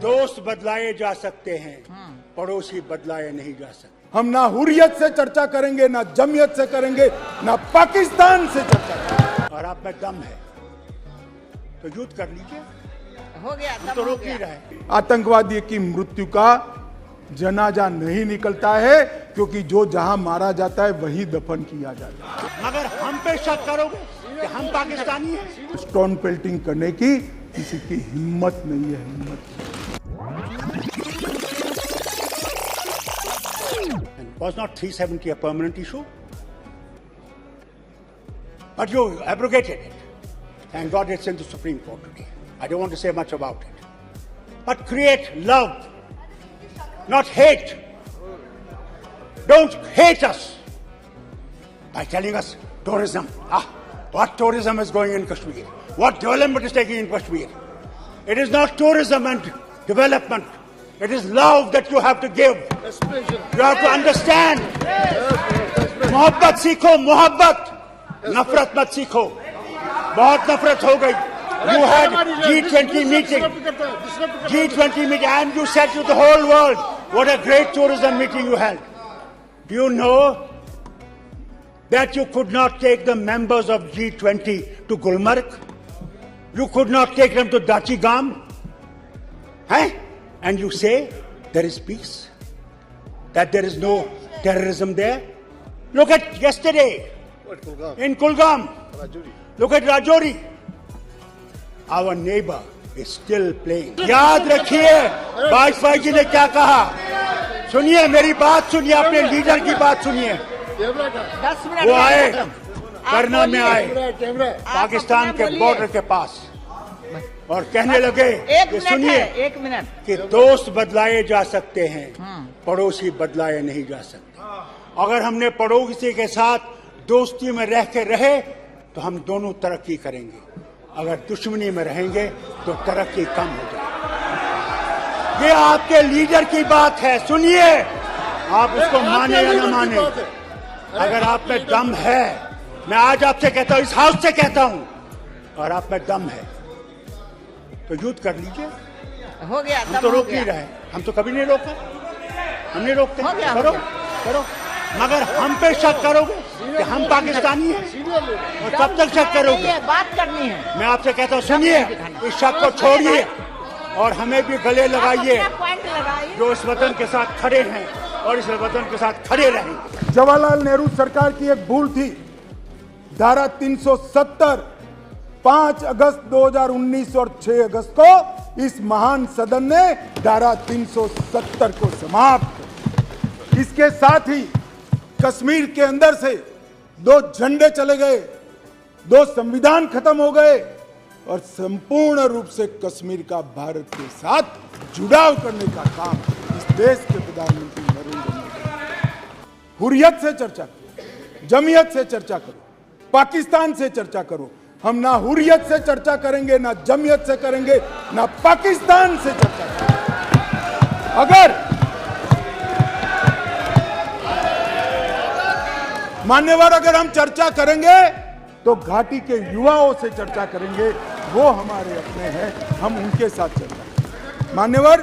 दोस्त बदलाए जा सकते हैं, पड़ोसी बदलाए नहीं जा सकते। हम ना हुर्रियत से चर्चा करेंगे, ना जमीयत से करेंगे, ना पाकिस्तान से चर्चा करेंगे। और आप में दम है तो युद्ध कर लीजिए, हो गया हम तो रोक नहीं रहे। आतंकवादी की मृत्यु का जनाजा नहीं निकलता है, क्योंकि जो जहां मारा जाता है वही दफन किया जाता है। मगर हम पे शक करोगे कि हम पाकिस्तानी हैं? स्टोन पेल्टिंग करने की किसी की हिम्मत नहीं है, हिम्मत। Was not 370 a permanent issue? But you abrogated it. Thank God it's in the Supreme Court today. I don't want to say much about it. But create love, not hate. Don't hate us by telling us tourism. What tourism is going in Kashmir? What development is taking in Kashmir? It is not tourism and development. It is love that you have to give. You have to understand. मोहब्बत सीखो, मोहब्बत, नफरत मत सीखो। बहुत नफरत हो गई। You had G20 meeting, and you said to the whole world, what a great tourism meeting you held. Do you know that you could not take the members of G20 to Gulmarg? You could not take them to Dachigam? And you say there is peace, that there is no terrorism there? Look at yesterday in Kulgam. Look at Rajouri. Our neighbor is still playing. याद रखिए वाजपेयी जी ने क्या कहा। सुनिए मेरी बात, सुनिए अपने लीडर की बात सुनिए। 10 मिनट वो आए करना में आए पाकिस्तान के बॉर्डर के पास और कहने लगे कि सुनिए, 1 मिनट, कि दोस्त बदलाए जा सकते हैं, पड़ोसी बदलाए नहीं जा सकते। अगर हमने पड़ोसी के साथ दोस्ती में रह के रहे तो हम दोनों तरक्की करेंगे। अगर दुश्मनी में रहेंगे तो तरक्की कम हो जाएगी। ये आपके लीडर की बात है, सुनिए। आप उसको माने या न माने, अगर आप में दम है, मैं आज आपसे कहता हूं, इस हाउस से कहता हूं, और आप में दम है तो युद्ध कर लीजिए। हो गया, हम तो रोक नहीं रहे, हम तो कभी नहीं रोका, हम नहीं रोकते। करो करो, मगर हम पे शक करोगे कि हम पाकिस्तानी हैं, और कब तक शक करोगे? बात करनी है। मैं आपसे कहता हूँ, सुनिए, इस शक को छोड़िए और हमें भी गले लगाइए, जो इस वतन के साथ खड़े हैं और इस वतन के साथ खड़े रहेंगे। जवाहरलाल नेहरू सरकार की एक भूल थी। धारा 370 5 अगस्त 2019 और 6 अगस्त को इस महान सदन ने धारा 370 को समाप्त। इसके साथ ही कश्मीर के अंदर से 2 झंडे चले गए, 2 संविधान खत्म हो गए और संपूर्ण रूप से कश्मीर का भारत के साथ जुड़ाव करने का काम इस देश के प्रधानमंत्री नरेंद्र मोदी। हुर्रियत से चर्चा करो, जमीयत से चर्चा करो, पाकिस्तान से चर्चा करो। हम ना हुर्रियत से चर्चा करेंगे, ना जमीयत से करेंगे, ना पाकिस्तान से चर्चा करेंगे। अगर मान्यवर, अगर हम चर्चा करेंगे तो घाटी के युवाओं से चर्चा करेंगे, वो हमारे अपने हैं, हम उनके साथ चर्चा करेंगे। मान्यवर,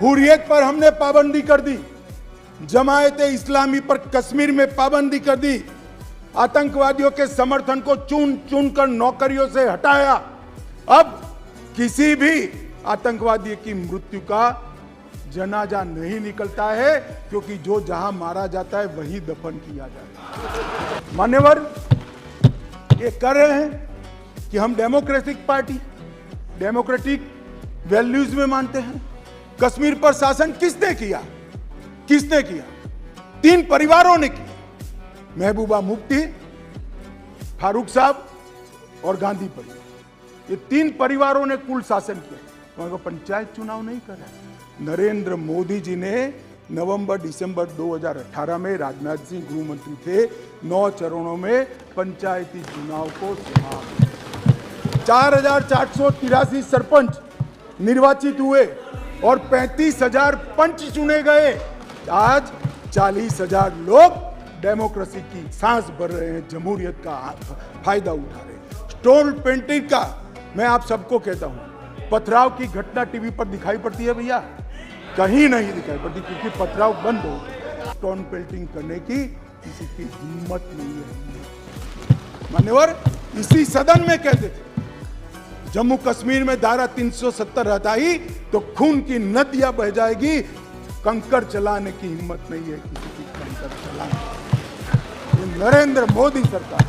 हुर्रियत पर हमने पाबंदी कर दी, जमायत इस्लामी पर कश्मीर में पाबंदी कर दी, आतंकवादियों के समर्थन को चुन चुन कर नौकरियों से हटाया। अब किसी भी आतंकवादी की मृत्यु का जनाजा नहीं निकलता है, क्योंकि जो जहां मारा जाता है वही दफन किया जाता है। मान्यवर, ये कर रहे हैं कि हम डेमोक्रेटिक पार्टी, डेमोक्रेटिक वैल्यूज में मानते हैं। कश्मीर पर शासन किसने किया? किसने किया? 3 परिवारों ने किया। महबूबा मुफ्ती, फारूक साहब और गांधी परिवार, ये 3 परिवारों ने कुल शासन किया। तो पंचायत चुनाव नहीं करा। नरेंद्र मोदी जी ने नवंबर-दिसंबर 2018 में, राजनाथ सिंह गृह मंत्री थे, 9 चरणों में पंचायती चुनाव को समाप्त। 4483 सरपंच निर्वाचित हुए और 35,000 पंच चुने गए। आज 40,000 लोग डेमोक्रेसी की सांस भर रहे हैं, जमहूरियत का फायदा उठा रहे हैं। स्टोन पेंटिंग का मैं आप सबको कहता हूं, पथराव की घटना टीवी पर दिखाई पड़ती है भैया? कहीं नहीं दिखाई पड़ती, क्योंकि पथराव बंद हो गए। स्टोन पेल्टिंग करने की किसी की हिम्मत नहीं है। मान्यवर, इसी सदन में कहते थे जम्मू कश्मीर में धारा 370 हटाई तो खून की नदियां बह जाएगी, कंकड़ चलाने की हिम्मत नहीं है किसी की कंकड़ चलाने। ये नरेंद्र मोदी सरकार